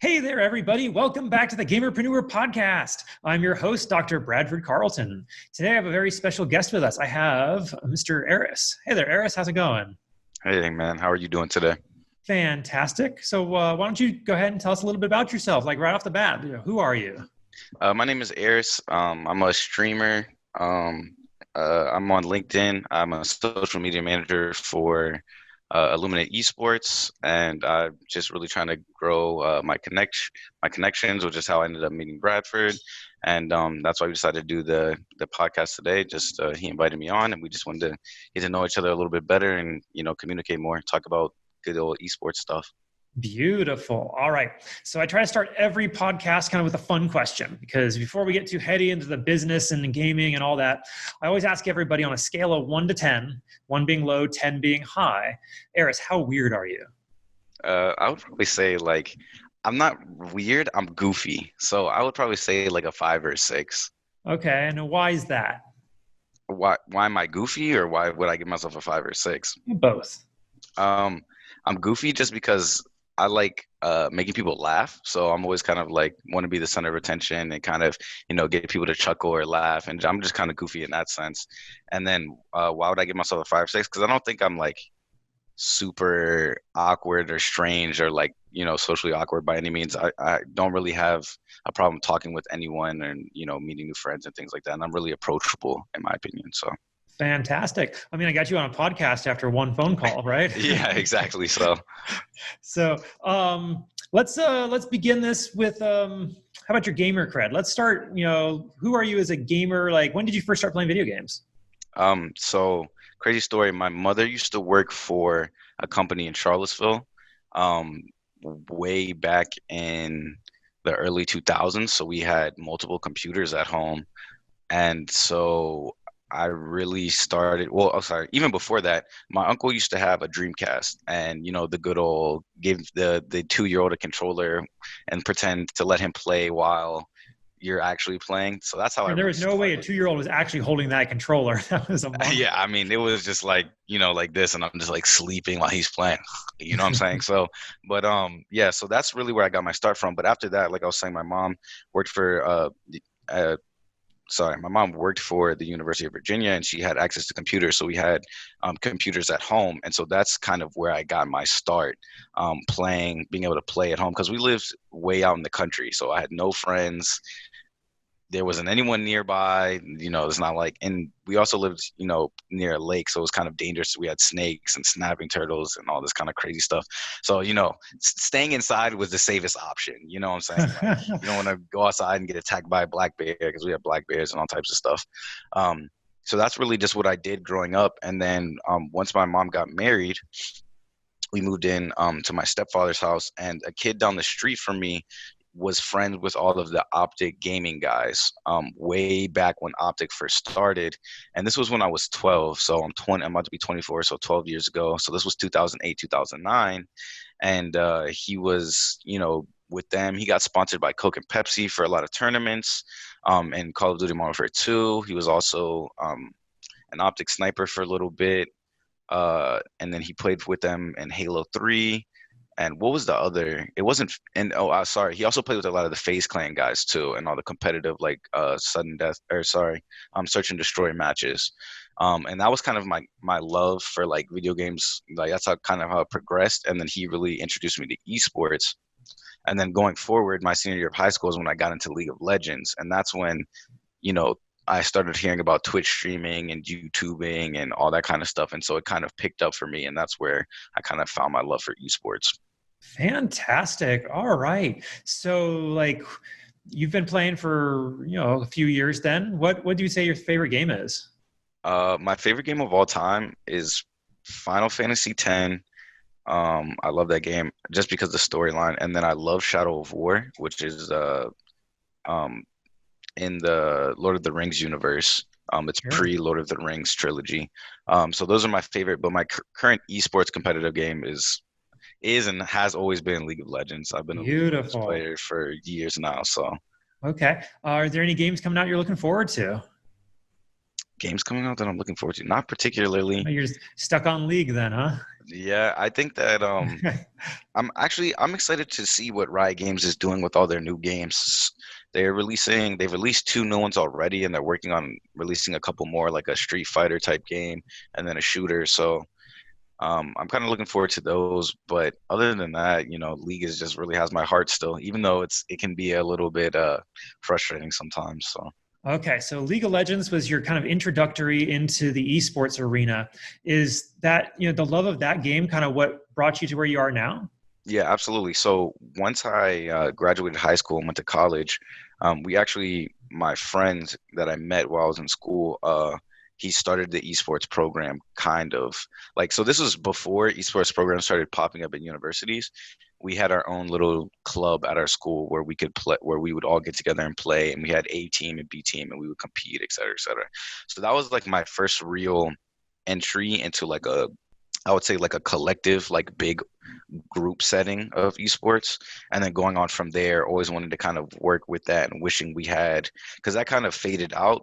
Hey there, everybody. Welcome back to the Gamerpreneur Podcast. I'm your host, Dr. Bradford Carlton. Today, I have a very special guest with us. I have Mr. Arysse. Hey there, Arysse. How's it going? Hey, man. How are you doing today? Fantastic. So why don't you go ahead and tell us a little bit about yourself, like right off the bat. Who are you? My name is Arysse. I'm a streamer. I'm on LinkedIn. I'm a social media manager for Illuminae Esports, and I'm just really trying to grow my connections, which is how I ended up meeting Bradford, and that's why we decided to do the podcast today. Just he invited me on, and we just wanted to get to know each other a little bit better, and communicate more, talk about good old esports stuff. Beautiful. All right. So I try to start every podcast kind of with a fun question, because before we get too heady into the business and gaming and all that, I always ask everybody on a scale of 1 to 10, 1 being low, 10 being high. Arysse, how weird are you? I would probably say I'm not weird. I'm goofy. So I would probably say like a 5 or 6. Okay. And why is that? Why am I goofy, or why would I give myself a 5 or 6? Both. I'm goofy just because I like making people laugh. So I'm always kind of like want to be the center of attention and kind of, get people to chuckle or laugh. And I'm just kind of goofy in that sense. And then why would I give myself a 5 or 6? Because I don't think I'm like super awkward or strange or like, socially awkward by any means. I don't really have a problem talking with anyone and, meeting new friends and things like that. And I'm really approachable in my opinion. So. Fantastic. I mean, I got you on a podcast after one phone call, right? Yeah, exactly. So let's begin this with how about your gamer cred? Let's start, who are you as a gamer? Like, when did you first start playing video games? So crazy story. My mother used to work for a company in Charlottesville, way back in the early 2000s. So we had multiple computers at home. And so I really started, even before that, my uncle used to have a Dreamcast, and, the good old give the 2-year-old a controller and pretend to let him play while you're actually playing. So that's how there was no way a 2-year-old was actually holding that controller. That was a yeah, I mean, it was just like, like this, and I'm just like sleeping while he's playing, you know what I'm saying? So, but yeah, so that's really where I got my start from. But after that, like I was saying, my mom worked for my mom worked for the University of Virginia, and she had access to computers. So we had computers at home. And so that's kind of where I got my start being able to play at home, because we lived way out in the country. So I had no friends. There wasn't anyone nearby, it's not like, and we also lived, near a lake. So it was kind of dangerous. We had snakes and snapping turtles and all this kind of crazy stuff. So, staying inside was the safest option. You know what I'm saying? Like, you don't want to go outside and get attacked by a black bear, because we have black bears and all types of stuff. So that's really just what I did growing up. And then once my mom got married, we moved in to my stepfather's house, and a kid down the street from me was friends with all of the Optic gaming guys way back when Optic first started. And this was when I was 12. So I'm about to be 24, so 12 years ago. So this was 2008, 2009. And he was, with them. He got sponsored by Coke and Pepsi for a lot of tournaments and Call of Duty Modern Warfare 2. He was also an Optic sniper for a little bit. And then he played with them in Halo 3. And what was the other? It wasn't. And sorry. He also played with a lot of the FaZe Clan guys too, and all the competitive search and destroy matches. And that was kind of my love for like video games. Like that's how it progressed. And then he really introduced me to esports. And then going forward, my senior year of high school is when I got into League of Legends, and that's when, I started hearing about Twitch streaming and YouTubing and all that kind of stuff. And so it kind of picked up for me, and that's where I kind of found my love for esports. Fantastic. All right. So like you've been playing for, a few years then. What do you say your favorite game is? My favorite game of all time is Final Fantasy X. I love that game just because of the storyline. And then I love Shadow of War, which is in the Lord of the Rings universe. It's pre-Lord of the Rings trilogy. So those are my favorite, but my current esports competitive game is and has always been League of Legends. I've been a League of Legends player for years now. So okay. Are there any games coming out you're looking forward to? Games coming out that I'm looking forward to? Not particularly. You're just stuck on League then, huh? Yeah, I think that I'm excited to see what Riot Games is doing with all their new games. They've released two new ones already, and they're working on releasing a couple more, like a Street Fighter type game and then a shooter. So I'm kind of looking forward to those. But other than that, League is just really has my heart still, even though it can be a little bit frustrating sometimes. So. Okay, so League of Legends was your kind of introductory into the esports arena. Is that, the love of that game kind of what brought you to where you are now? Yeah, absolutely. So once I graduated high school and went to college, my friend that I met while I was in school, he started the esports program kind of like, so this was before esports programs started popping up at universities. We had our own little club at our school where we could play, where we would all get together and play, and we had A team and B team, and we would compete, et cetera, et cetera. So that was like my first real entry into like I would say like a collective, like big group setting of esports. And then going on from there, always wanted to kind of work with that and wishing we had, because that kind of faded out.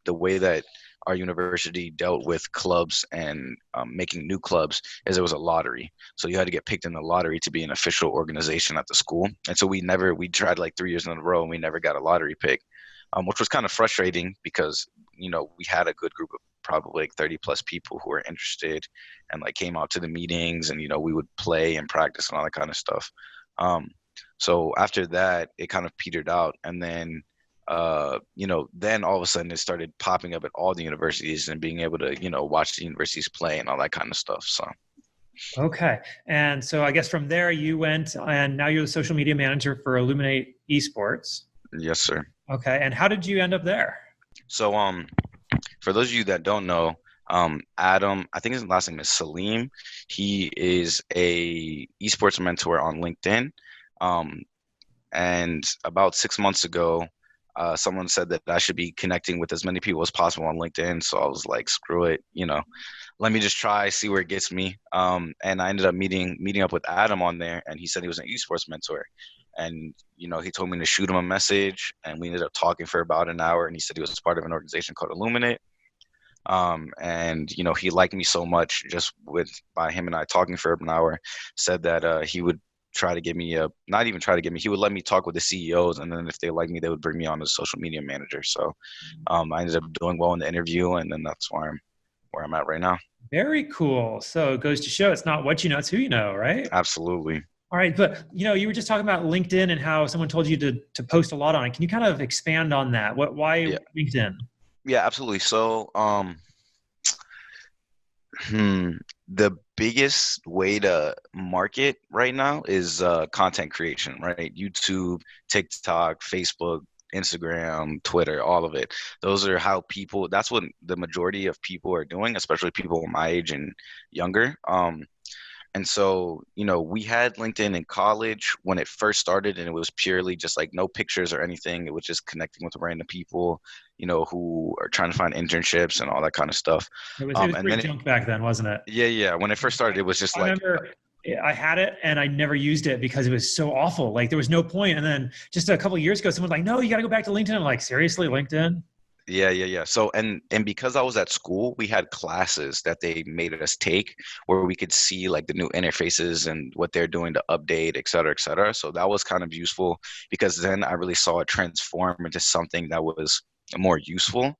The way that our university dealt with clubs and making new clubs is there was a lottery. So you had to get picked in the lottery to be an official organization at the school. And so we tried like 3 years in a row and we never got a lottery pick, which was kind of frustrating because, we had a good group of probably like 30 plus people who were interested and like came out to the meetings, and, we would play and practice and all that kind of stuff. So after that, it kind of petered out. And then, then all of a sudden it started popping up at all the universities and being able to, watch the universities play and all that kind of stuff. So. Okay. And so I guess from there you went and now you're the social media manager for Illuminae Esports. Yes, sir. Okay. And how did you end up there? So, for those of you that don't know, Adam, I think his last name is Salim. He is a esports mentor on LinkedIn. And about 6 months ago, someone said that I should be connecting with as many people as possible on LinkedIn. So I was like, screw it, let me just try, see where it gets me. And I ended up meeting up with Adam on there, and he said he was an esports mentor. And, he told me to shoot him a message, and we ended up talking for about an hour, and he said he was part of an organization called Illuminae. And, he liked me so much just by him and I talking for an hour, said that he would try to get me not even try to get me, he would let me talk with the CEOs, and then if they like me, they would bring me on as social media manager. So I ended up doing well in the interview, and then that's where I'm at right now. Very cool. So it goes to show it's not what you know, it's who you know, right? Absolutely. All right. But, you were just talking about LinkedIn and how someone told you to post a lot on it. Can you kind of expand on that? Why LinkedIn? Yeah, absolutely. So, the biggest way to market right now is content creation, right? YouTube, TikTok, Facebook, Instagram, Twitter, all of it. Those are how that's what the majority of people are doing, especially people my age and younger. And so, we had LinkedIn in college when it first started, and it was purely just like no pictures or anything. It was just connecting with random people, who are trying to find internships and all that kind of stuff. It was pretty junk back then, wasn't it? Yeah. When it first started, it was just I remember I had it and I never used it because it was so awful. Like there was no point. And then just a couple of years ago, someone's like, no, you got to go back to LinkedIn. I'm like, seriously, LinkedIn? Yeah. So, and because I was at school, we had classes that they made us take where we could see like the new interfaces and what they're doing to update, et cetera, et cetera. So that was kind of useful because then I really saw it transform into something that was more useful.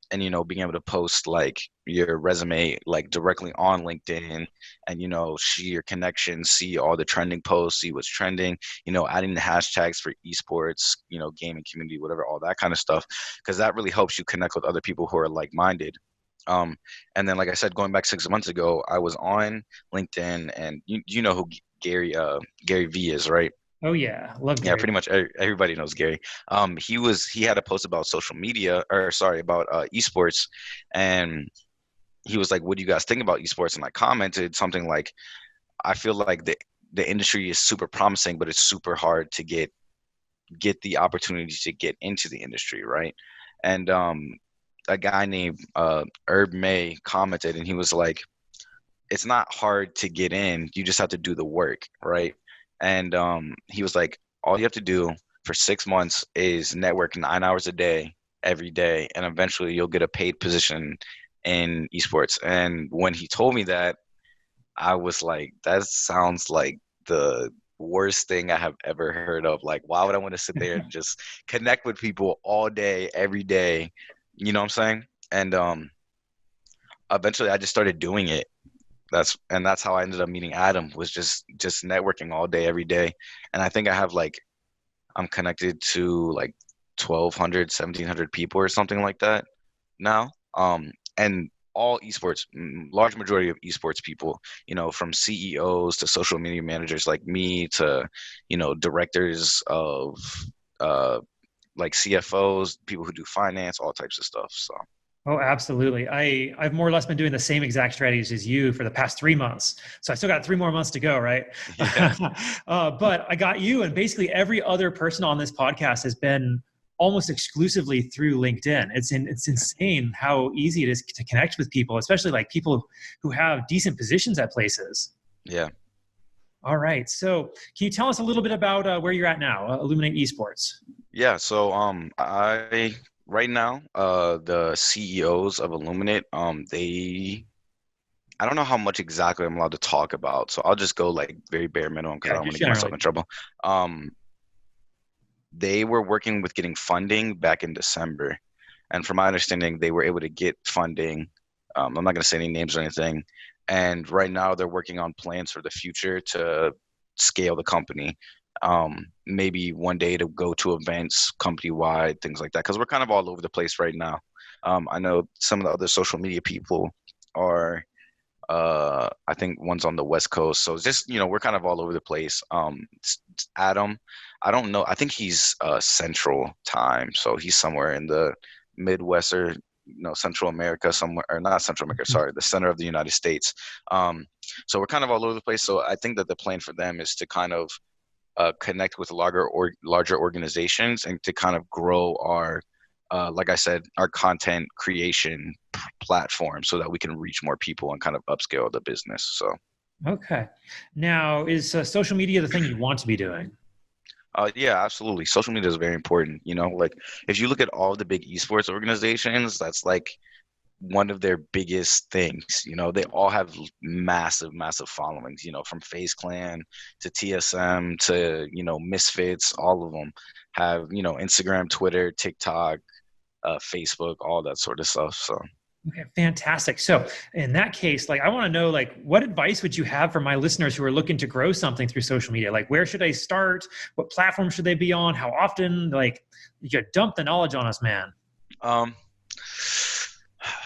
And, being able to post like your resume, like directly on LinkedIn and, see your connections, see all the trending posts, see what's trending, adding the hashtags for esports, gaming community, whatever, all that kind of stuff, because that really helps you connect with other people who are like-minded. And then, like I said, going back 6 months ago, I was on LinkedIn, and you know who Gary V is, right? Oh yeah, love Gary. Yeah, pretty much everybody knows Gary. He had a post about social media, about esports, and he was like, "What do you guys think about esports?" And I commented something like, "I feel like the industry is super promising, but it's super hard to get the opportunity to get into the industry, right?" And a guy named Herb May commented, and he was like, "It's not hard to get in. You just have to do the work, right?" And he was like, all you have to do for 6 months is network 9 hours a day, every day, and eventually you'll get a paid position in esports. And when he told me that, I was like, that sounds like the worst thing I have ever heard of. Like, why would I want to sit there and just connect with people all day, every day? You know what I'm saying? And eventually I just started doing it. That's how I ended up meeting Adam, was just networking all day, every day. And I think I have like, I'm connected to like 1,200, 1,700 people or something like that now. And all esports, large majority of esports people, from CEOs to social media managers like me to, directors of uh, like CFOs, people who do finance, all types of stuff. So. Oh, absolutely. I've more or less been doing the same exact strategies as you for the past 3 months. So I still got 3 more months to go, right? Yeah. But I got you, and basically every other person on this podcast has been almost exclusively through LinkedIn. It's insane how easy it is to connect with people, especially like people who have decent positions at places. Yeah. All right. So can you tell us a little bit about where you're at now, Illuminate Esports? Yeah. So I right now, the CEOs of Illuminate, I don't know how much exactly I'm allowed to talk about, so I'll just go like very bare minimum because I Yeah, don't want just to get myself generally. in trouble. Um, they were working with getting funding back in December, and from my understanding, they were able to get funding. I'm not going to say any names or anything, and right now they're working on plans for the future to scale the company. Maybe one day to go to events company wide, things like that, because we're kind of all over the place right now. I know some of the other social media people are I think one's on the West Coast. So it's just, we're kind of all over the place. Adam, I don't know. I think he's Central Time. So he's somewhere in the Midwest or, Central America somewhere, or not Central America, sorry, the center of the United States. Um, so we're kind of all over the place. So I think that the plan for them is to kind of connect with larger organizations and to kind of grow our like I said, our content creation platform so that we can reach more people and kind of upscale the business. So, Okay. Now, is social media the thing you want to be doing? yeah, absolutely. Social media is very important. Like if you look at all the big esports organizations, that's like one of their biggest things. They all have massive, massive followings, from FaZe Clan to TSM to, Misfits, all of them have, Instagram, Twitter, TikTok, Facebook, all that sort of stuff. So. Okay, fantastic. So in that case, like I want to know, like, what advice would you have for my listeners who are looking to grow something through social media? Like, where should I start? What platform should they be on? How often? Like, you dump the knowledge on us, man. Um,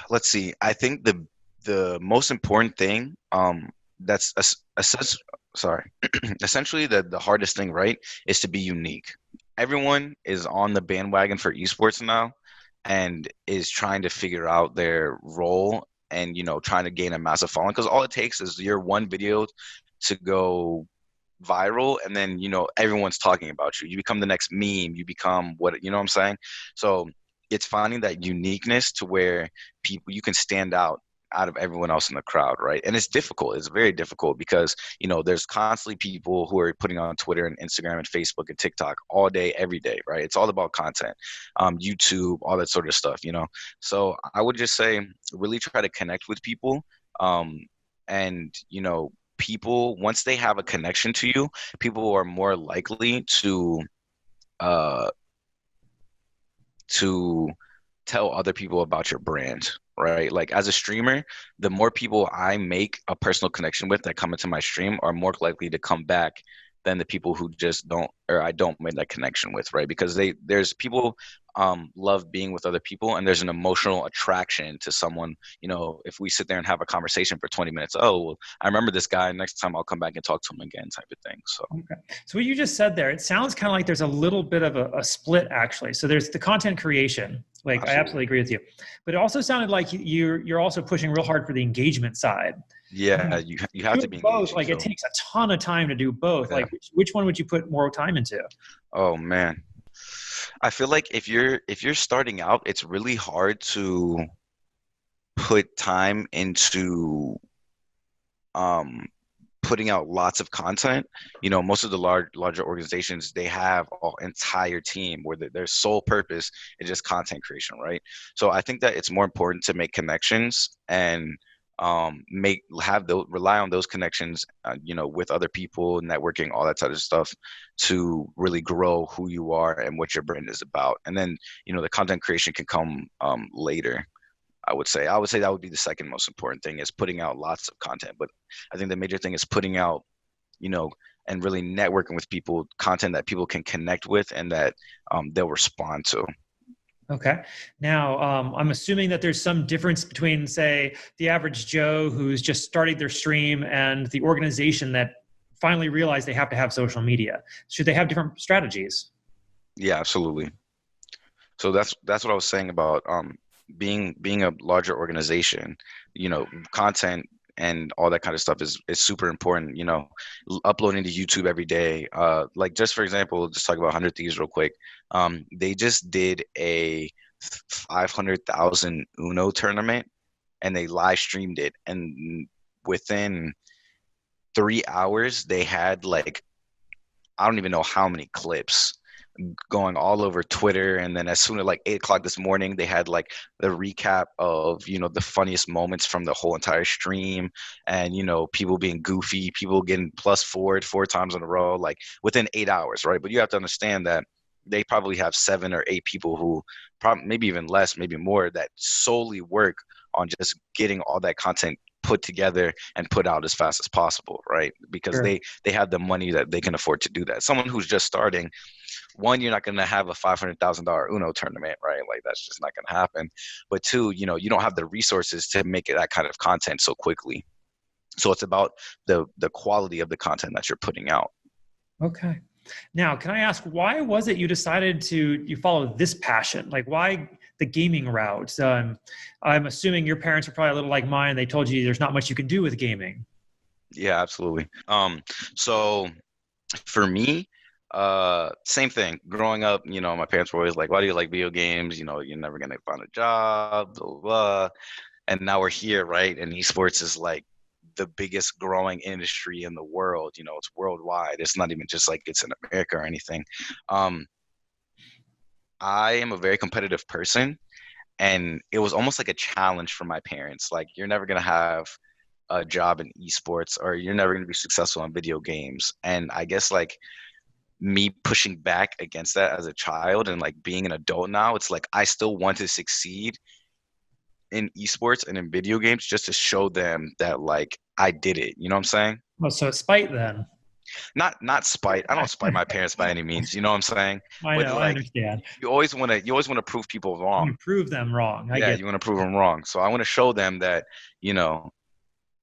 let's see. I think the most important thing, that's sorry, essentially the hardest thing, right, is to be unique. Everyone is on the bandwagon for esports now, and is trying to figure out their role and trying to gain a massive following, because all it takes is your one video to go viral, and then everyone's talking about you. You become the next meme. You become what, what I'm saying. So it's finding that uniqueness to where people, you can stand out of everyone else in the crowd, right? And it's difficult. It's very difficult because there's constantly people who are putting on Twitter and Instagram and Facebook and TikTok all day, every day, right? It's all about content, YouTube, all that sort of stuff. So I would just say really try to connect with people, and people, once they have a connection to you, people are more likely uh to tell other people about your brand, right? Like as a streamer, the more people I make a personal connection with that come into my stream are more likely to come back than the people who just don't, or I don't make that connection with, right? Because there's people love being with other people, and there's an emotional attraction to someone. If we sit there and have a conversation for 20 minutes, oh, well, I remember this guy. Next time I'll come back and talk to him again, type of thing. So. Okay. So what you just said there, it sounds kind of like there's a little bit of a split actually. So there's the content creation. Like I absolutely agree with you, but it also sounded like you're also pushing real hard for the engagement side. Yeah, you have to Doing be both, engaging. like it So takes a ton of time to do both. yeah. Like which one would you put more time into? Oh man. I feel like if you're starting out, it's really hard to put time into um putting out lots of content. Most of the larger organizations, they have an entire team where their sole purpose is just content creation, right? So I think that it's more important to make connections and rely on those connections, with other people, networking, all that type of stuff, to really grow who you are and what your brand is about. And then, the content creation can come later. I would say that would be the second most important thing, is putting out lots of content. But I think the major thing is putting out, and really networking with people, content that people can connect with and that they'll respond to. Okay. Now, I'm assuming that there's some difference between, say, the average Joe who's just starting their stream and the organization that finally realized they have to have social media. Should they have different strategies? Yeah, absolutely. So that's what I was saying about being a larger organization. Content and all that kind of stuff is super important. Uploading to YouTube every day. Like, just for example, just talk about 100 Thieves real quick. They just did a 500,000 Uno tournament, and they live streamed it, and within 3 hours they had, like, I don't even know how many clips going all over Twitter. And then as soon as, like, 8 o'clock this morning, they had, like, the recap of, the funniest moments from the whole entire stream, and, people being goofy, people getting +4 times in a row, like, within 8 hours, right? But you have to understand that they probably have 7 or 8 people who probably, maybe even less, maybe more, that solely work on just getting all that content put together and put out as fast as possible, right? Because Sure. they have the money that they can afford to do that. Someone who's just starting, one, you're not going to have a $500,000 Uno tournament, right? Like, that's just not going to happen. But two, you don't have the resources to make that kind of content so quickly. So it's about the quality of the content that you're putting out. Okay. Now, can I ask, why was it you decided you follow this passion? Like, why the gaming route? I'm assuming your parents were probably a little like mine. They told you there's not much you can do with gaming. Yeah, absolutely. So for me, same thing. Growing up, my parents were always like, "Why do you like video games? You're never gonna find a job, blah, blah, blah." And now we're here, right? And esports is like the biggest growing industry in the world. It's worldwide. It's not even just like it's in America or anything. I am a very competitive person, and it was almost like a challenge for my parents. Like, you're never gonna have a job in esports, or you're never gonna be successful in video games. And I guess, like, me pushing back against that as a child and, like, being an adult now, it's like I still want to succeed in esports and in video games, just to show them that, like, I did it. You know what I'm saying? Well, so it's spite then. Not spite. I don't spite my parents by any means. You know what I'm saying? I But, know, I like, understand. you always want to prove people wrong. You prove them wrong. I Yeah, get you want to prove them wrong. So I want to show them that,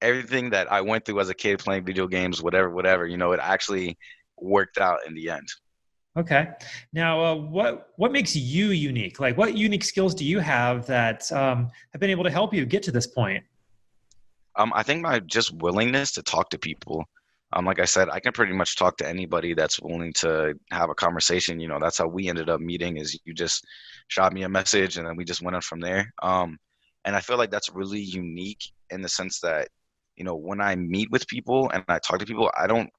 everything that I went through as a kid playing video games, whatever, it actually worked out in the end. Okay. Now, what makes you unique? Like, what unique skills do you have that have been able to help you get to this point? I think my just willingness to talk to people. Like I said, I can pretty much talk to anybody that's willing to have a conversation. That's how we ended up meeting. Is you just shot me a message, and then we just went on from there. And I feel like that's really unique in the sense that, when I meet with people and I talk to people, I don't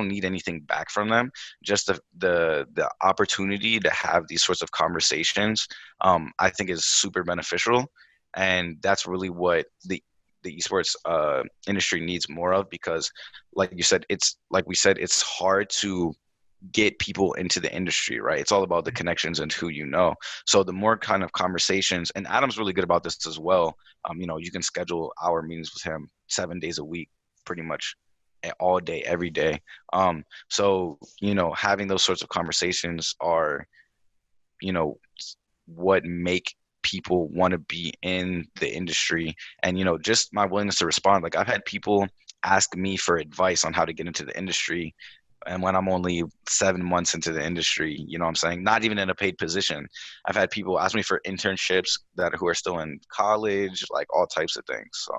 need anything back from them. Just the opportunity to have these sorts of conversations, I think, is super beneficial. And that's really what the esports industry needs more of, because, like we said, it's hard to get people into the industry, right? It's all about the connections and who you know. So the more kind of conversations, and Adam's really good about this as well. You can schedule hour meetings with him 7 days a week, pretty much all day, every day. So having those sorts of conversations are, what make people want to be in the industry. And just my willingness to respond. Like, I've had people ask me for advice on how to get into the industry, and when I'm only 7 months into the industry, you know what I'm saying? Not even in a paid position. I've had people ask me for internships who are still in college, like all types of things. So,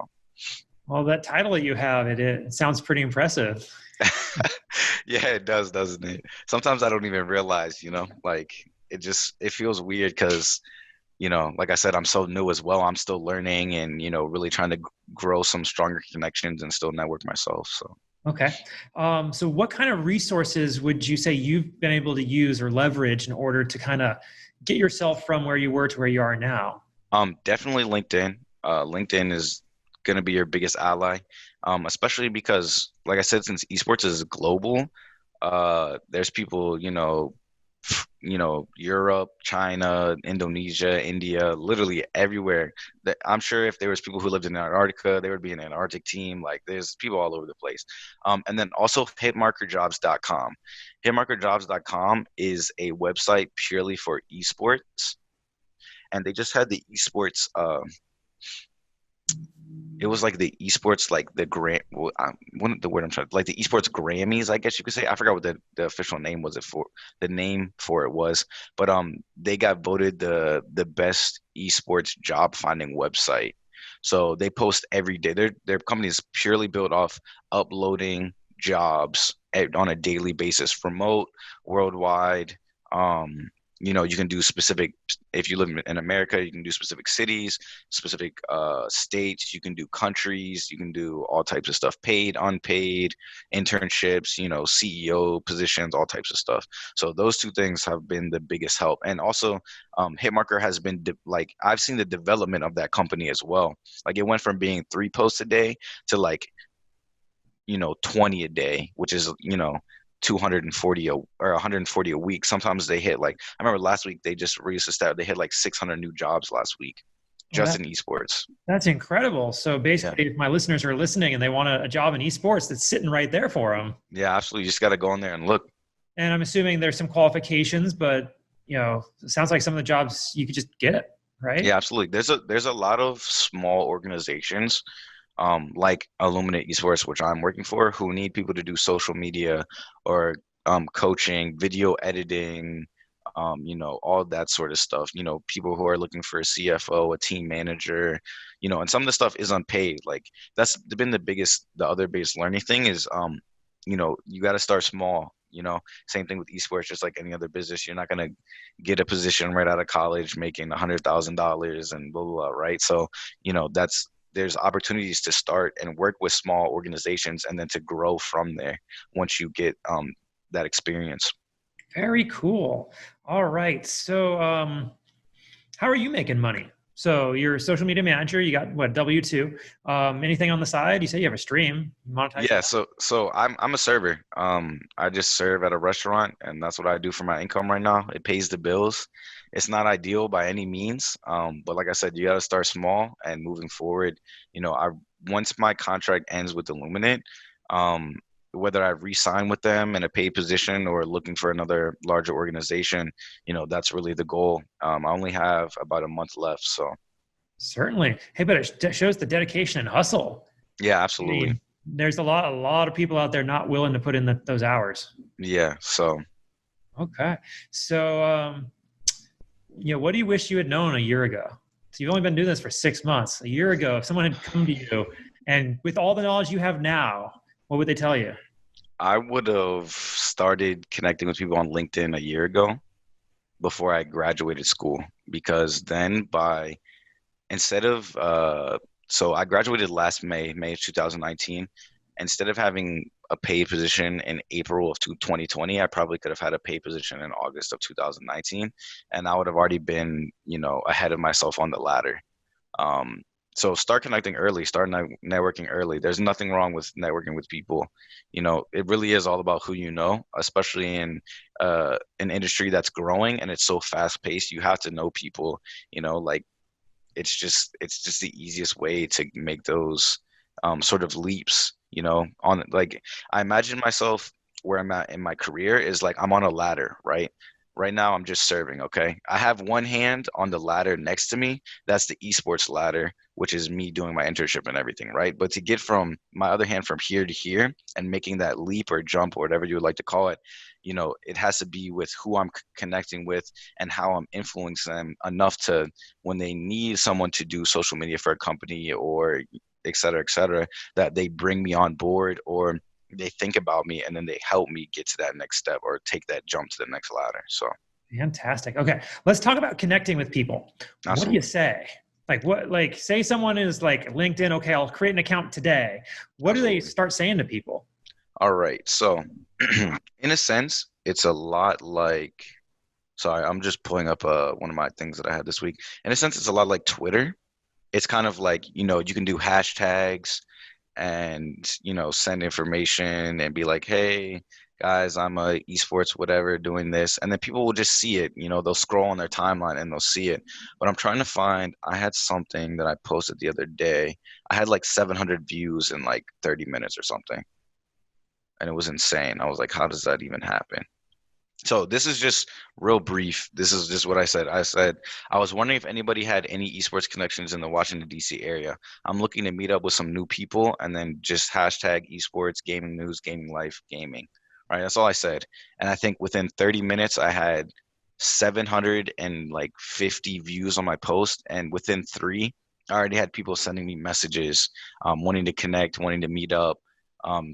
Well, that title that you have, it sounds pretty impressive. yeah, it does, doesn't it? Sometimes I don't even realize, like, it feels weird because, like I said, I'm so new as well. I'm still learning and, really trying to grow some stronger connections and still network myself. So. Okay. So what kind of resources would you say you've been able to use or leverage in order to kind of get yourself from where you were to where you are now? Definitely LinkedIn. LinkedIn is going to be your biggest ally, especially because, like I said, since esports is global, there's people, Europe, China, Indonesia, India, literally everywhere. That I'm sure if there was people who lived in Antarctica, there would be an Antarctic team. Like there's people all over the place. And then also hitmarkerjobs.com. Hitmarkerjobs.com is a website purely for esports, and they just had the esports. It was like the esports, like the what the word I'm trying, like the esports Grammys, I guess you could say. I forgot what the official name was, the name for it was, but they got voted the best esports job finding website. So they post every day. Their company is purely built off uploading jobs on a daily basis, remote, worldwide. You can do specific, if you live in America, you can do specific cities, specific states, you can do countries, you can do all types of stuff, paid, unpaid, internships, CEO positions, all types of stuff. So those two things have been the biggest help. And also Hitmarker has been like, I've seen the development of that company as well. Like it went from being 3 posts a day to like 20 a day, which is 240 or 140 a week. Sometimes they hit, like, I remember last week they just released a stat, they hit like 600 new jobs last week just in esports. That's incredible. So basically, if my listeners are listening and they want a job in esports, that's sitting right there for them. Yeah, absolutely. You just got to go in there and look. And I'm assuming there's some qualifications, but it sounds like some of the jobs you could just get, right? Yeah, absolutely. There's a lot of small organizations like Illuminae Esports, which I'm working for, who need people to do social media or coaching, video editing, all that sort of stuff. People who are looking for a CFO, a team manager, and some of the stuff is unpaid. Like that's been the other biggest learning thing is, you got to start small. Same thing with esports, just like any other business. You're not going to get a position right out of college making $100,000 and blah, blah, blah, right? So, there's opportunities to start and work with small organizations and then to grow from there once you get that experience. Very cool. All right. So how are you making money? So you're a social media manager. You got what, W-2? Anything on the side? You say you have a stream. Monetize. Yeah. So I'm a server. I just serve at a restaurant, and that's what I do for my income right now. It pays the bills. It's not ideal by any means. But like I said, you got to start small, and moving forward, once my contract ends with Illuminae, whether I re-sign with them in a paid position or looking for another larger organization, that's really the goal. I only have about a month left, so. Certainly. Hey, but it shows the dedication and hustle. Yeah, absolutely. I mean, there's a lot of people out there not willing to put in those hours. Yeah. So. Okay. So, what do you wish you had known a year ago? So you've only been doing this for 6 months. A year ago, if someone had come to you and with all the knowledge you have now, what would they tell you? I would have started connecting with people on LinkedIn a year ago before I graduated school, because then so I graduated last May of 2019. Instead of having a paid position in April of 2020, I probably could have had a paid position in August of 2019, and I would have already been, ahead of myself on the ladder. So start connecting early, start networking early. There's nothing wrong with networking with people. It really is all about who you know, especially in an industry that's growing and it's so fast paced. You have to know people, like it's just the easiest way to make those sort of leaps, on like, I imagine myself where I'm at in my career is like, I'm on a ladder, right? Right now, I'm just serving, okay? I have one hand on the ladder next to me. That's the esports ladder, which is me doing my internship and everything, right? But to get from my other hand from here to here and making that leap or jump or whatever you would like to call it, it has to be with who I'm connecting with and how I'm influencing them enough to, when they need someone to do social media for a company or et cetera, that they bring me on board or they think about me and then they help me get to that next step or take that jump to the next ladder. So fantastic. Okay, let's talk about connecting with people. Absolutely. What do you say? Like say someone is like LinkedIn, okay, I'll create an account today. What Absolutely. Do they start saying to people? All right. So in a sense, it's a lot like, sorry, I'm just pulling up one of my things that I had this week. In a sense, it's a lot like Twitter, it's kind of like, you can do hashtags and, send information and be like, hey, guys, I'm a esports, whatever, doing this. And then people will just see it, they'll scroll on their timeline and they'll see it. But I'm trying to find, I had something that I posted the other day. I had like 700 views in like 30 minutes or something. And it was insane. I was like, how does that even happen? So this is just real brief. This is just what I said. I said, I was wondering if anybody had any esports connections in the Washington, D.C. area. I'm looking to meet up with some new people and then just hashtag esports, gaming news, gaming life, gaming. Right? That's all I said. And I think within 30 minutes, I had 750 views on my post. And within three, I already had people sending me messages, wanting to connect, wanting to meet up,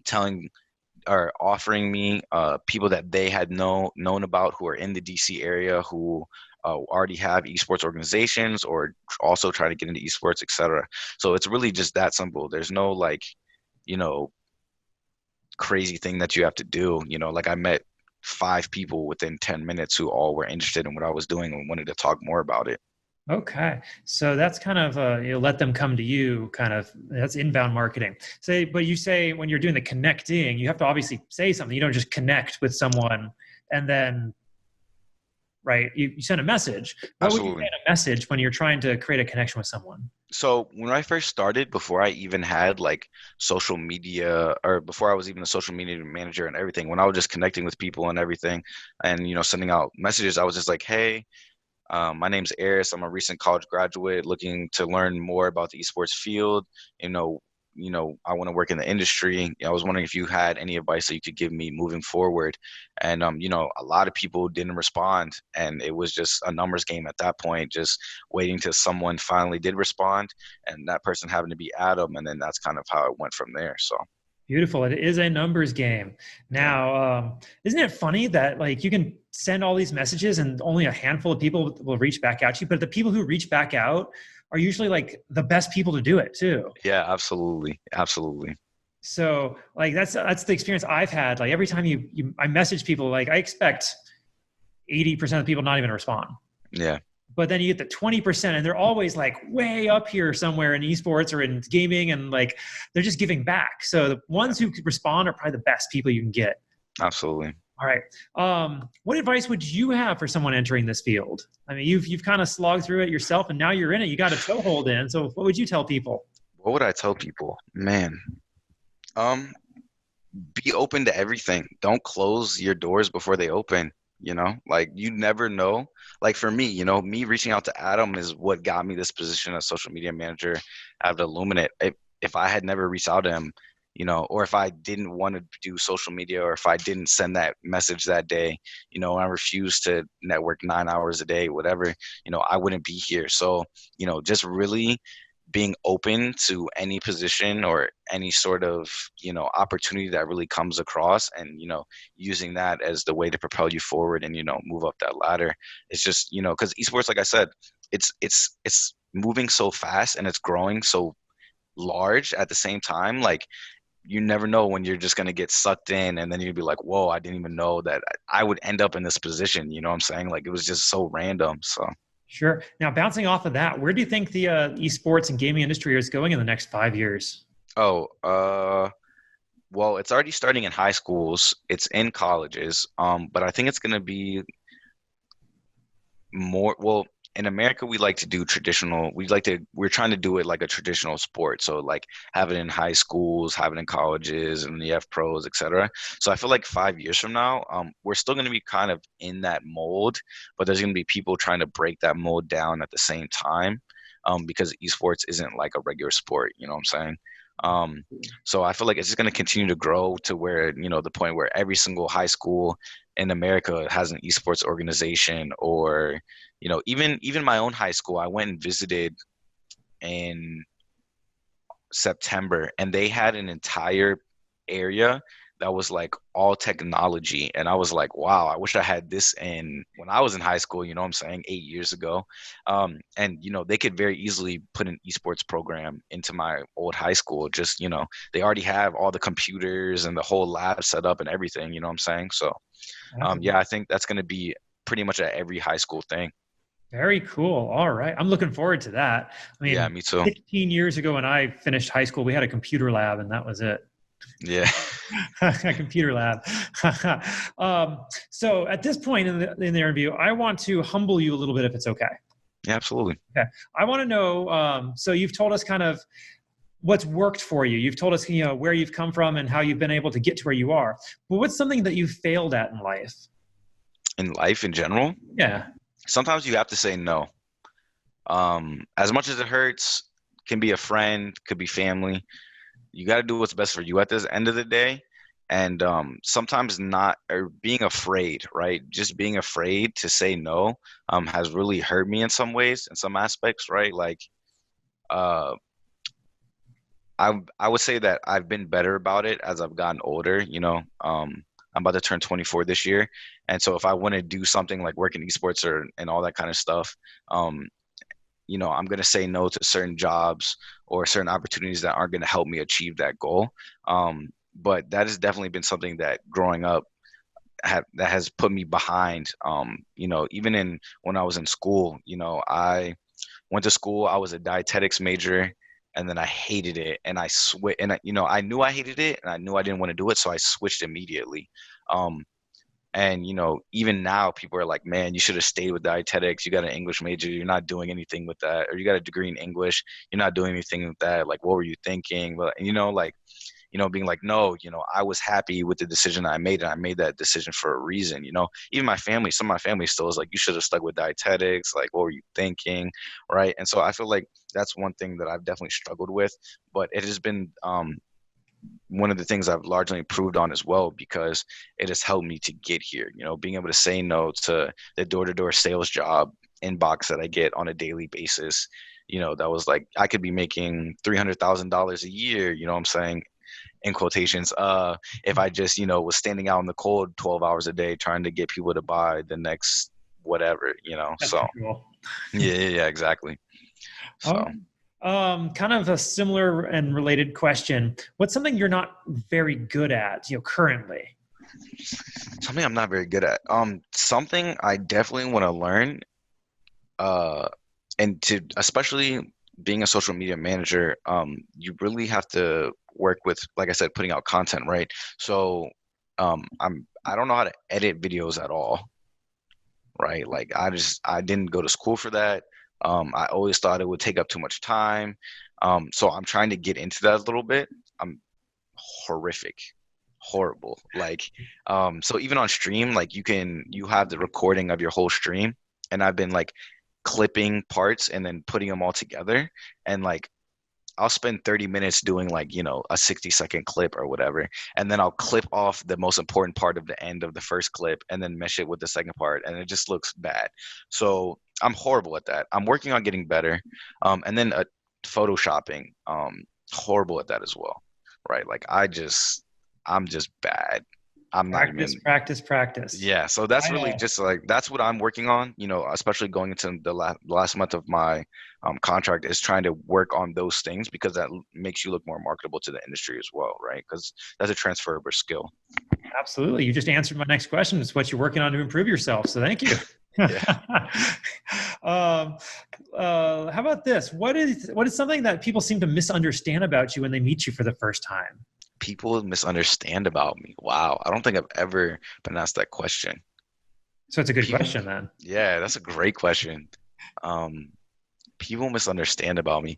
telling are offering me people that they had known about who are in the DC area who already have esports organizations or also trying to get into esports, etc. So it's really just that simple. There's no like, you know, crazy thing that you have to do. Like I met 5 people within 10 minutes who all were interested in what I was doing and wanted to talk more about it. Okay. So that's kind of, let them come to you kind of, that's inbound marketing. But you say when you're doing the connecting, you have to obviously say something. You don't just connect with someone and then, right, you send a message. What would you say Absolutely. in a message when you're trying to create a connection with someone? So when I first started, before I even had like social media or before I was even a social media manager and everything, when I was just connecting with people and everything and, sending out messages, I was just like, hey, my name's Arysse. I'm a recent college graduate looking to learn more about the esports field. You know, I want to work in the industry. I was wondering if you had any advice that you could give me moving forward. And a lot of people didn't respond, and it was just a numbers game at that point, just waiting till someone finally did respond, and that person happened to be Adam, and then that's kind of how it went from there. So. Beautiful. It is a numbers game. Yeah. Now, isn't it funny that like you can send all these messages and only a handful of people will reach back out to you, but the people who reach back out are usually like the best people to do it too. Yeah, absolutely. Absolutely. So like that's the experience I've had. Like every time I message people, like I expect 80% of the people not even to respond. Yeah. But then you get the 20% and they're always like way up here somewhere in esports or in gaming and like they're just giving back. So the ones who respond are probably the best people you can get. Absolutely. All right. What advice would you have for someone entering this field? I mean, you've kind of slogged through it yourself and now you're in it. You got a toehold in. So what would you tell people? What would I tell people? Man, um, be open to everything. Don't close your doors before they open. Like you never know. Like for me, me reaching out to Adam is what got me this position as social media manager at Illuminae. If I had never reached out to him, or if I didn't want to do social media, or if I didn't send that message that day, I refused to network 9 hours a day, whatever, I wouldn't be here. So, just really being open to any position or any sort of opportunity that really comes across, and using that as the way to propel you forward and move up that ladder. It's just because esports, like I said, it's moving so fast and it's growing so large at the same time. Like you never know when you're just going to get sucked in, and then you'd be like, whoa, I didn't even know that I would end up in this position. You know what I'm saying? Like it was just so random. So Sure. Now, bouncing off of that, where do you think the esports and gaming industry is going in the next 5 years? oh well, it's already starting in high schools. It's in colleges. But I think it's going to be more, well, in America, we like to do traditional, we're trying to do it like a traditional sport. So like have it in high schools, have it in colleges, and you have pros, etc. So I feel like 5 years from now, we're still going to be kind of in that mold, but there's going to be people trying to break that mold down at the same time, because esports isn't like a regular sport. You know what I'm saying? So I feel like it's just going to continue to grow to where, the point where every single high school in America has an esports organization, or, even my own high school, I went and visited in September, and they had an entire area that was like all technology. And I was like, wow, I wish I had this when I was in high school, you know what I'm saying, 8 years ago. And, they could very easily put an esports program into my old high school. Just, they already have all the computers and the whole lab set up and everything, you know what I'm saying? So, yeah, I think that's going to be pretty much at every high school thing. Very cool. All right. I'm looking forward to that. I Yeah, mean, me too. 16 years ago when I finished high school, we had a computer lab and that was it. Yeah. A computer lab. um, so at this point in the interview, I want to humble you a little bit if it's okay. Yeah, absolutely. Okay. I want to know, so you've told us kind of what's worked for you. You've told us, where you've come from and how you've been able to get to where you are. But what's something that you failed at in life? In life in general, Yeah. sometimes you have to say no. As much as it hurts, can be a friend, could be family. You got to do what's best for you at this end of the day. And sometimes not, or being afraid, right? Just being afraid to say no has really hurt me in some ways, in some aspects, right? Like, uh, I would say that I've been better about it as I've gotten older. I'm about to turn 24 this year, and so if I want to do something like work in esports and all that kind of stuff, um, I'm going to say no to certain jobs or certain opportunities that aren't going to help me achieve that goal. But that has definitely been something that growing up that has put me behind. Even when I was in school, I went to school. I was a dietetics major, and then I hated it, and I switched. And I knew I hated it, and I knew I didn't want to do it, so I switched immediately. Um, and even now, people are like, "Man, you should have stayed with dietetics. You got an English major. You're not doing anything with that, or you got a degree in English. You're not doing anything with that. Like, what were you thinking?" But being like, no, I was happy with the decision I made, and I made that decision for a reason. Even my family, some of my family still is like, you should have stuck with dietetics. Like, what were you thinking? Right. And so I feel like that's one thing that I've definitely struggled with, but it has been one of the things I've largely improved on as well, because it has helped me to get here, being able to say no to the door-to-door sales job inbox that I get on a daily basis. That was like, I could be making $300,000 a year, you know what I'm saying? In quotations, if I just, was standing out in the cold 12 hours a day trying to get people to buy the next whatever, That's so cool. yeah, exactly. So Kind of a similar and related question. What's something you're not very good at, currently? something I'm not very good at. Something I definitely want to learn, and to especially being a social media manager, you really have to work with, like I said, putting out content, right? So I don't know how to edit videos at all, right? Like I didn't go to school for that. I always thought it would take up too much time. So I'm trying to get into that a little bit. I'm horrific, horrible. Like, so even on stream, like you have the recording of your whole stream, and I've been like clipping parts and then putting them all together, and like I'll spend 30 minutes doing like, a 60-second clip or whatever. And then I'll clip off the most important part of the end of the first clip and then mesh it with the second part. And it just looks bad. So I'm horrible at that. I'm working on getting better. And then photoshopping, horrible at that as well. Right. Like I'm just bad. I'm not even. Practice. Yeah, so that's really just like that's what I'm working on, especially going into the last month of my contract, is trying to work on those things, because that makes you look more marketable to the industry as well, right? Because that's a transferable skill. Absolutely. You just answered my next question. It's what you're working on to improve yourself. So thank you. How about this? What is something that people seem to misunderstand about you when they meet you for the first time? People misunderstand about me. Wow. I don't think I've ever been asked that question. So it's a good question then. Yeah, that's a great question. People misunderstand about me.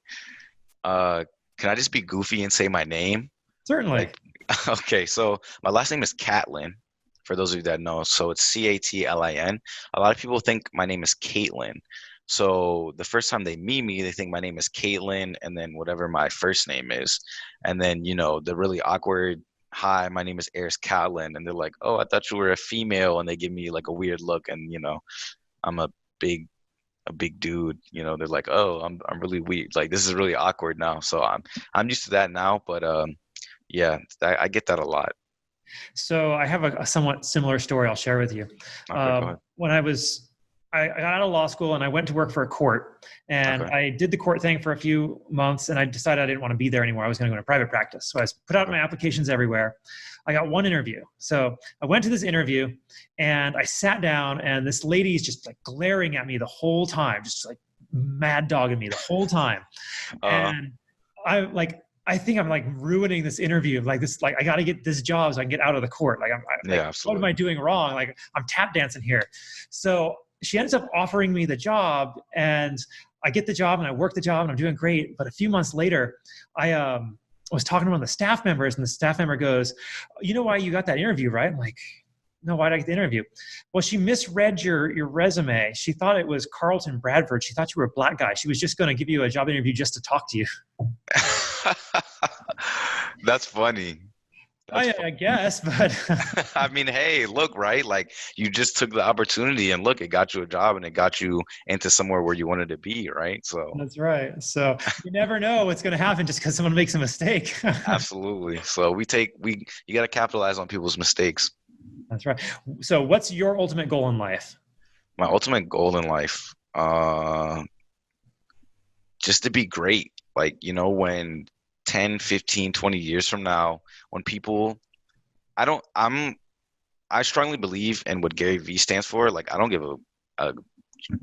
Can I just be goofy and say my name? Certainly. Okay, so my last name is Catlin, for those of you that know. So it's Catlin. A lot of people think my name is Caitlin. So the first time they meet me, they think my name is Caitlin and then whatever my first name is. And then, the really awkward, hi, my name is Arysse Catlin. And they're like, oh, I thought you were a female. And they give me like a weird look. And, I'm a big dude, they're like, oh, I'm really weird. Like, this is really awkward now. So I'm used to that now. But yeah, I get that a lot. So I have a somewhat similar story I'll share with you. Okay, go ahead. When I was I got out of law school and I went to work for a court, and Okay. I did the court thing for a few months, and I decided I didn't want to be there anymore. I was going to go into private practice. So I put out my applications everywhere. I got one interview. So I went to this interview and I sat down, and this lady's just like glaring at me the whole time, just like mad dogging me the whole time. And I think I'm like ruining this interview. Like this, like I got to get this job so I can get out of the court. Like what am I doing wrong? Like I'm tap dancing here. So she ends up offering me the job, and I get the job and I work the job and I'm doing great. But a few months later, I was talking to one of the staff members, and the staff member goes, "You know why you got that interview, right?" I'm like, "No, why did I get the interview?" "Well, she misread your resume. She thought it was Carlton, Bradford. She thought you were a black guy. She was just going to give you a job interview just to talk to you." That's funny. I guess, but I mean, hey, look, right? Like you just took the opportunity, and look, it got you a job, and it got you into somewhere where you wanted to be, right? So that's right. So you never know what's going to happen just because someone makes a mistake. absolutely. So you got to capitalize on people's mistakes. That's right. So what's your ultimate goal in life? My ultimate goal in life, just to be great. Like, when 10, 15, 20 years from now, when people, I strongly believe in what Gary Vee stands for. Like, I don't give a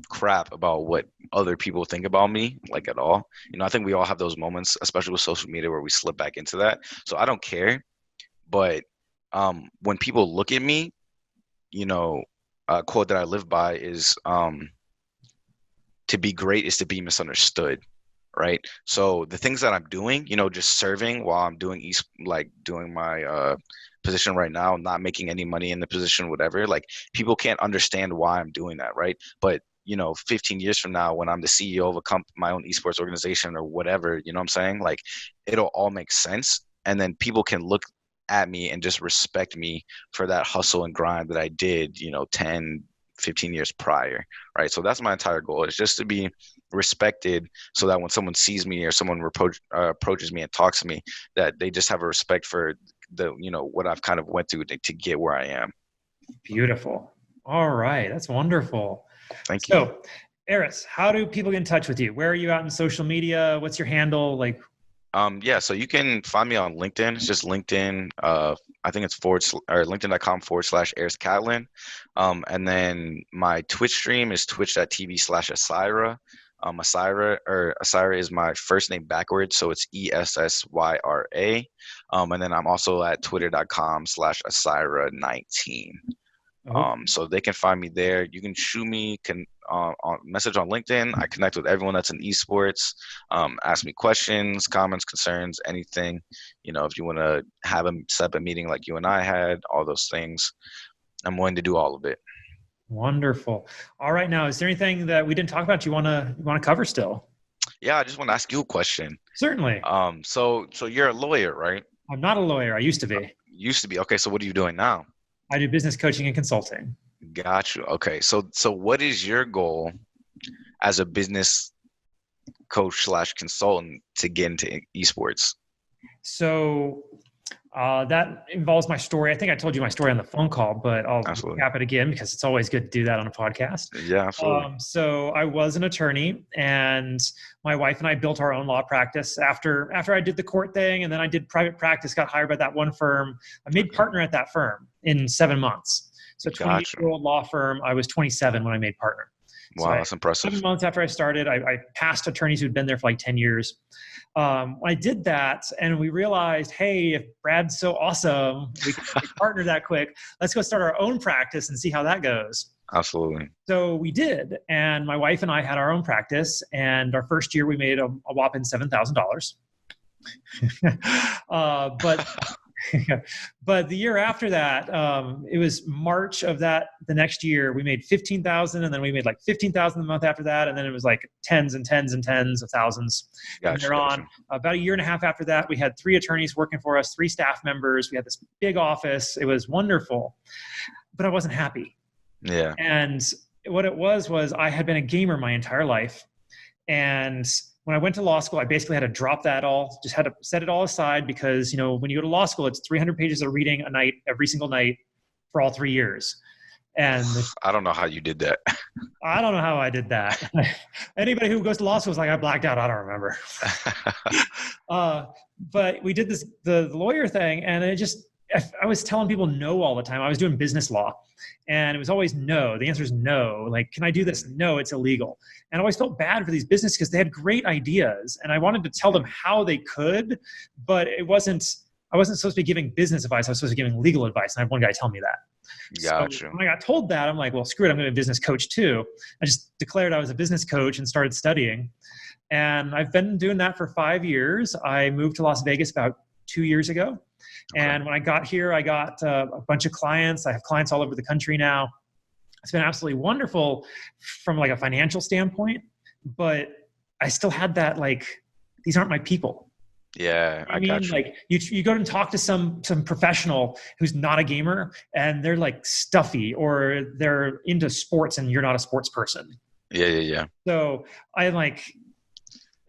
crap about what other people think about me, like at all. I think we all have those moments, especially with social media, where we slip back into that. So I don't care. But when people look at me, a quote that I live by is, to be great is to be misunderstood. Right. So the things that I'm doing, just serving while I'm doing doing my position right now, not making any money in the position, whatever, like people can't understand why I'm doing that. Right. But, 15 years from now, when I'm the CEO of my own esports organization or whatever, you know what I'm saying? Like it'll all make sense. And then people can look at me and just respect me for that hustle and grind that I did, 10, 15 years prior. Right. So that's my entire goal, is just to be respected, so that when someone sees me or someone approaches me and talks to me, that they just have a respect for the what I've kind of went through to get where I am. Beautiful. All right, that's wonderful. Thank you. So Arysse, how do people get in touch with you? Where are you out in social media? What's your handle? So you can find me on LinkedIn. It's just LinkedIn. I think it's linkedin.com/Arysse Catlin. And then my Twitch stream is twitch.tv/Asyra. Asyra is my first name backwards, so it's ESSYRA. And then I'm also at twitter.com/Asyra19. So they can find me there. You can shoot me message on LinkedIn. I connect with everyone that's in esports. Ask me questions, comments, concerns, anything. If you want to set up a meeting like you and I had, all those things, I'm willing to do all of it. Wonderful. All right, now, is there anything that we didn't talk about you want to cover still? Yeah, I just want to ask you a question. Certainly. So you're a lawyer, right? I'm not a lawyer. I used to be. Used to be. Okay, so what are you doing now? I do business coaching and consulting. Got you. Okay, so what is your goal as a business coach / consultant to get into esports? So that involves my story. I think I told you my story on the phone call, but I'll recap it again because it's always good to do that on a podcast. Yeah, absolutely. So I was an attorney, and my wife and I built our own law practice after I did the court thing, and then I did private practice, got hired by that one firm. I made partner at that firm in 7 months. So 28-year-old law firm. I was 27 when I made partner. Wow, that's impressive. 7 months after I started, I passed attorneys who'd been there for like 10 years. I did that, and we realized, hey, if Brad's so awesome, we can partner that quick. Let's go start our own practice and see how that goes. Absolutely. So we did, and my wife and I had our own practice, and our first year we made a whopping $7,000. But the year after that, it was March of the next year, we made 15,000, and then we made like 15,000 the month after that, and then it was like tens and tens and tens of thousands. Gotcha. On about a year and a half after that, we had 3 attorneys working for us, 3 staff members. We had this big office. It was wonderful, but I wasn't happy. Yeah. And what it was I had been a gamer my entire life, and when I went to law school, I basically had to drop that all, just had to set it all aside because, when you go to law school, it's 300 pages of reading a night, every single night for all 3 years. And I don't know how you did that. I don't know how I did that. Anybody who goes to law school is like, I blacked out. I don't remember. But we did the lawyer thing, and I was telling people no all the time. I was doing business law, and it was always no. The answer is no. Like, can I do this? No, it's illegal. And I always felt bad for these businesses because they had great ideas, and I wanted to tell them how they could, but I wasn't supposed to be giving business advice. I was supposed to be giving legal advice. And I had one guy tell me that. Gotcha. So when I got told that, I'm like, well, screw it. I'm going to be a business coach too. I just declared I was a business coach and started studying. And I've been doing that for 5 years. I moved to Las Vegas about 2 years ago. Okay. And when I got here, I got a bunch of clients. I have clients all over the country now. It's been absolutely wonderful from like a financial standpoint, but I still had that, like, these aren't my people. Yeah, I got you. Like you go and talk to some professional who's not a gamer, and they're like stuffy, or they're into sports and you're not a sports person. Yeah. So I'm like,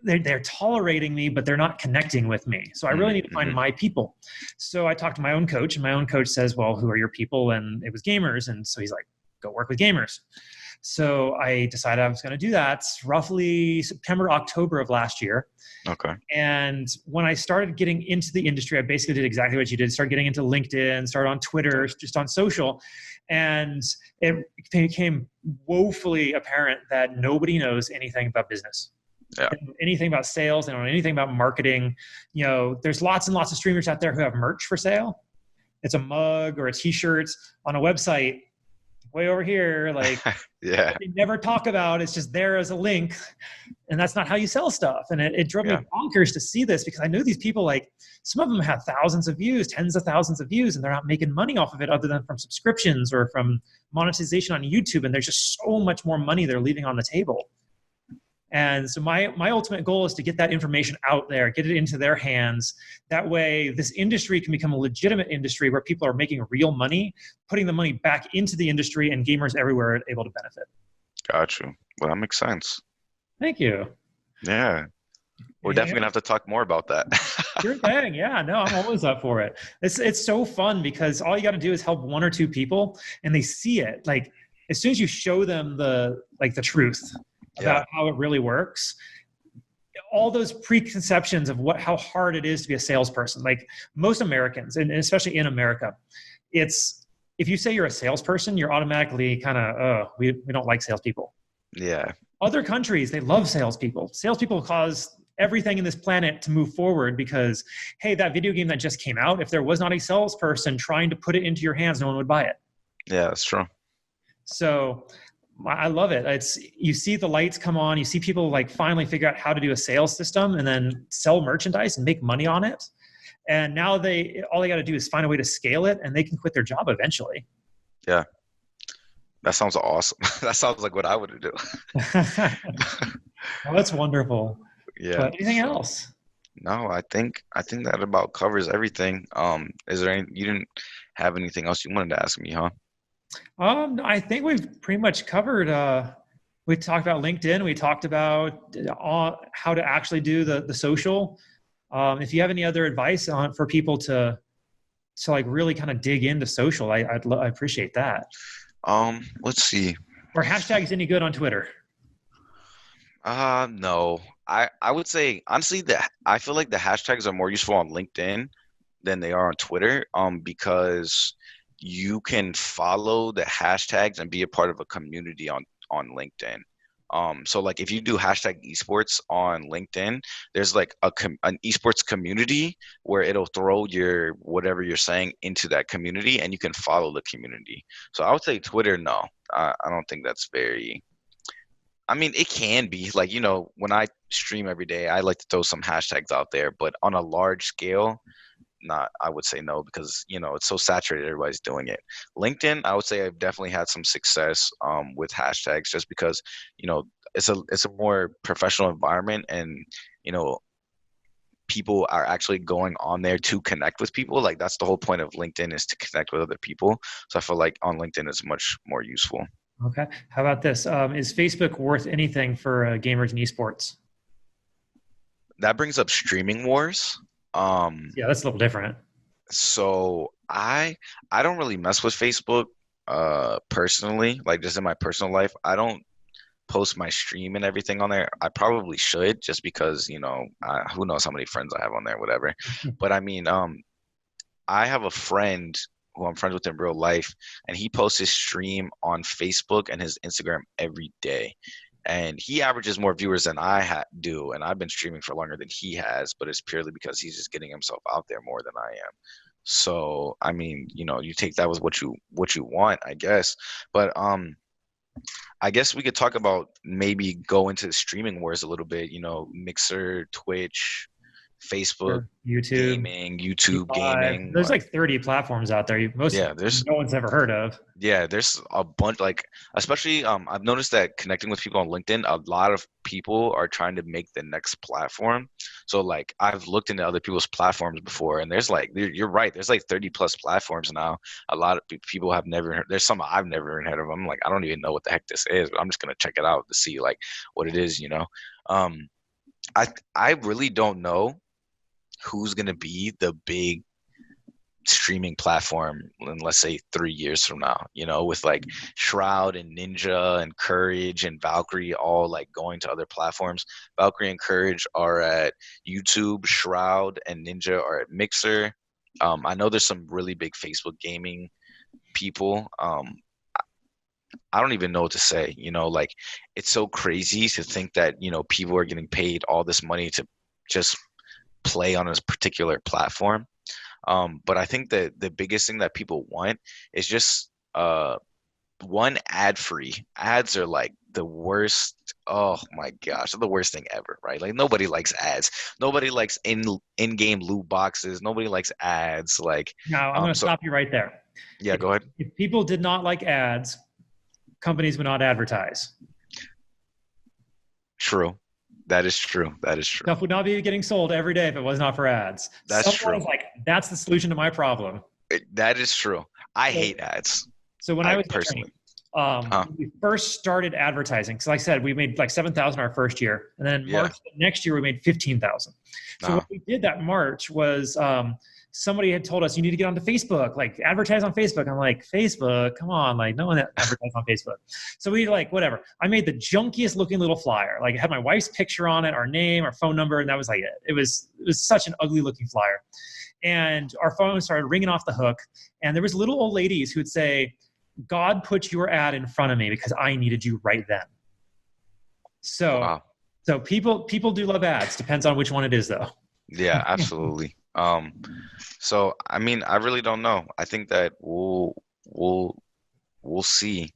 they're tolerating me, but they're not connecting with me. So I really need to find my people. So I talked to my own coach, and my own coach says, well, who are your people? And it was gamers. And so he's like, go work with gamers. So I decided I was going to do that roughly September, October of last year. Okay. And when I started getting into the industry, I basically did exactly what you did. Started getting into LinkedIn, started on Twitter, just on social. And it became woefully apparent that nobody knows anything about business. Yeah. Anything about sales. They don't know anything about marketing. You know, there's lots and lots of streamers out there who have merch for sale. It's a mug or a t-shirt on a website way over here. Like, yeah, they never talk about. It's just there as a link, and that's not how you sell stuff. And it drove me bonkers to see this, because I know these people, like, some of them have thousands of views, tens of thousands of views, and they're not making money off of it other than from subscriptions or from monetization on YouTube. And there's just so much more money they're leaving on the table. And so my ultimate goal is to get that information out there, get it into their hands. That way, this industry can become a legitimate industry where people are making real money, putting the money back into the industry, and gamers everywhere are able to benefit. Got you. Well, that makes sense. Thank you. Yeah. We're definitely going to have to talk more about that. Sure thing. Yeah, no, I'm always up for it. It's so fun, because all you got to do is help one or two people, and they see it. Like, as soon as you show them the truth about how it really works, all those preconceptions of how hard it is to be a salesperson. Like, most Americans, and especially in America, it's, if you say you're a salesperson, you're automatically kind of, we don't like salespeople. Yeah. Other countries, they love salespeople. Salespeople cause everything in this planet to move forward, because, hey, that video game that just came out, if there was not a salesperson trying to put it into your hands, no one would buy it. Yeah, that's true. So I love it. You see the lights come on, you see people like finally figure out how to do a sales system and then sell merchandise and make money on it. And now all they got to do is find a way to scale it, and they can quit their job eventually. Yeah. That sounds awesome. That sounds like what I would do. Well, that's wonderful. Yeah. But anything else? No, I think that about covers everything. Is there you didn't have anything else you wanted to ask me, huh? I think we've pretty much covered. We talked about LinkedIn. We talked about how to actually do the social. If you have any other advice for people to like really kind of dig into social, I appreciate that. Let's see. Or hashtags any good on Twitter? No. I would say, honestly, that I feel like the hashtags are more useful on LinkedIn than they are on Twitter. Because you can follow the hashtags and be a part of a community on LinkedIn. So like, if you do hashtag esports on LinkedIn, there's like an esports community where it'll throw your whatever you're saying into that community, and you can follow the community. So I would say Twitter, no. I don't think that's very. I mean, it can be like, when I stream every day, I like to throw some hashtags out there, but on a large scale, I would say no, because it's so saturated, everybody's doing it. LinkedIn, I would say I've definitely had some success with hashtags, just because it's a more professional environment, and people are actually going on there to connect with people. Like, that's the whole point of LinkedIn, is to connect with other people. So I feel like on LinkedIn it's much more useful. Okay. How about this? Is Facebook worth anything for gamers and esports? That brings up streaming wars. Yeah, that's a little different. So I don't really mess with Facebook. personally, like just in my personal life, I don't post my stream and everything on there. I probably should, just because, who knows how many friends I have on there, whatever. But I mean, I have a friend who I'm friends with in real life, and he posts his stream on Facebook and his Instagram every day. And he averages more viewers than I do, and I've been streaming for longer than he has, but it's purely because he's just getting himself out there more than I am. So, I mean, you take that with what you want, I guess. But I guess we could talk about, maybe go into the streaming wars a little bit, Mixer, Twitch, Facebook, YouTube, YouTube gaming. There's like 30 platforms out there. No one's ever heard of. Yeah, there's a bunch, like, especially I've noticed that connecting with people on LinkedIn, a lot of people are trying to make the next platform. So like, I've looked into other people's platforms before, and there's like, you're right, there's like 30 plus platforms now. A lot of people have never heard. There's some I've never heard of. I'm like, I don't even know what the heck this is, but I'm just gonna check it out to see like what it is. I really don't know who's going to be the big streaming platform in, let's say, 3 years from now, with like Shroud and Ninja and Courage and Valkyrie all like going to other platforms. Valkyrie and Courage are at YouTube, Shroud and Ninja are at Mixer. I know there's some really big Facebook gaming people. I don't even know what to say, like, it's so crazy to think that, people are getting paid all this money to just play on a particular platform. But I think that the biggest thing that people want is just one, ad free. Ads are like the worst. Oh my gosh, they're the worst thing ever, right? Like, nobody likes ads. Nobody likes in-game loot boxes. Nobody likes ads. Like, now I'm going to stop you right there. Yeah, go ahead. If people did not like ads, companies would not advertise. True. That is true. Stuff would not be getting sold every day if it was not for ads. That's true. Like, that's the solution to my problem. That is true. I hate ads. So when I was personally, when we first started advertising, because like I said, we made like 7,000 our first year, and then in March next year we made 15,000. So what we did that March was somebody had told us, you need to get onto Facebook, like advertise on Facebook. I'm like, Facebook, come on, like no one advertised on Facebook. So we like, whatever. I made the junkiest looking little flyer. Like, it had my wife's picture on it, our name, our phone number, and that was like it. It was such an ugly looking flyer. And our phone started ringing off the hook. And there was little old ladies who would say, God put your ad in front of me because I needed you right then. So, So people do love ads. Depends on which one it is though. Yeah, absolutely. So I mean, I really don't know. I think that we'll see.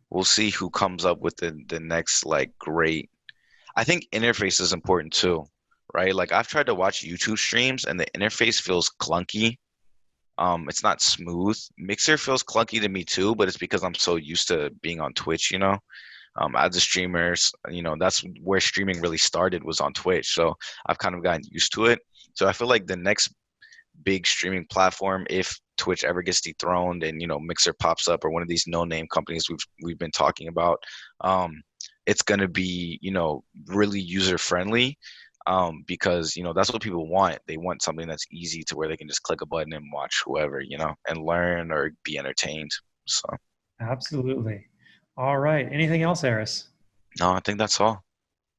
We'll see who comes up with the next like great. I think interface is important too, right? Like, I've tried to watch YouTube streams and the interface feels clunky. It's not smooth. Mixer feels clunky to me too, but it's because I'm so used to being on Twitch, as a streamer, that's where streaming really started, was on Twitch. So I've kind of gotten used to it. So I feel like the next big streaming platform, if Twitch ever gets dethroned and, Mixer pops up, or one of these no-name companies we've been talking about, it's going to be, really user-friendly, because, that's what people want. They want something that's easy to where they can just click a button and watch whoever, and learn or be entertained. So. Absolutely. All right. Anything else, Arysse? No, I think that's all.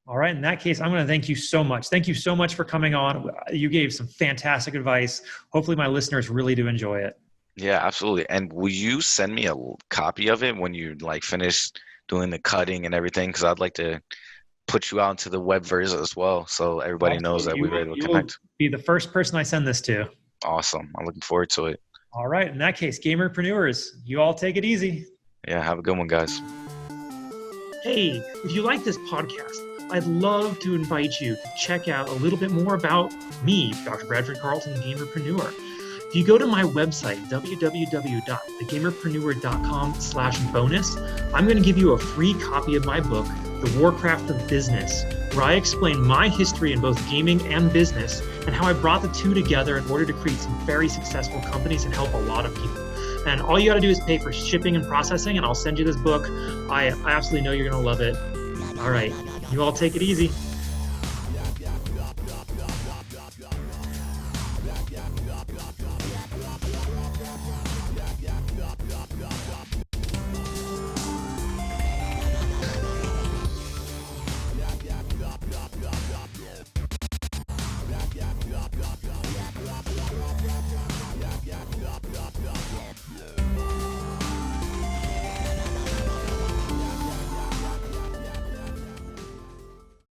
All right. In that case, I'm going to thank you so much. Thank you so much for coming on. You gave some fantastic advice. Hopefully my listeners really do enjoy it. Yeah, absolutely. And will you send me a copy of it when you finish doing the cutting and everything? Because I'd like to put you out into the web version as well, so everybody knows that we were able to connect. Be the first person I send this to. Awesome. I'm looking forward to it. All right. In that case, gamerpreneurs, you all take it easy. Yeah, have a good one, guys. Hey, if you like this podcast, I'd love to invite you to check out a little bit more about me, Dr. Bradford Carlton, Gamerpreneur. If you go to my website, www.thegamerpreneur.com/bonus, I'm going to give you a free copy of my book, The Warcraft of Business, where I explain my history in both gaming and business and how I brought the two together in order to create some very successful companies and help a lot of people. And all you got to do is pay for shipping and processing, and I'll send you this book. I absolutely know you're going to love it. All right. You all take it easy.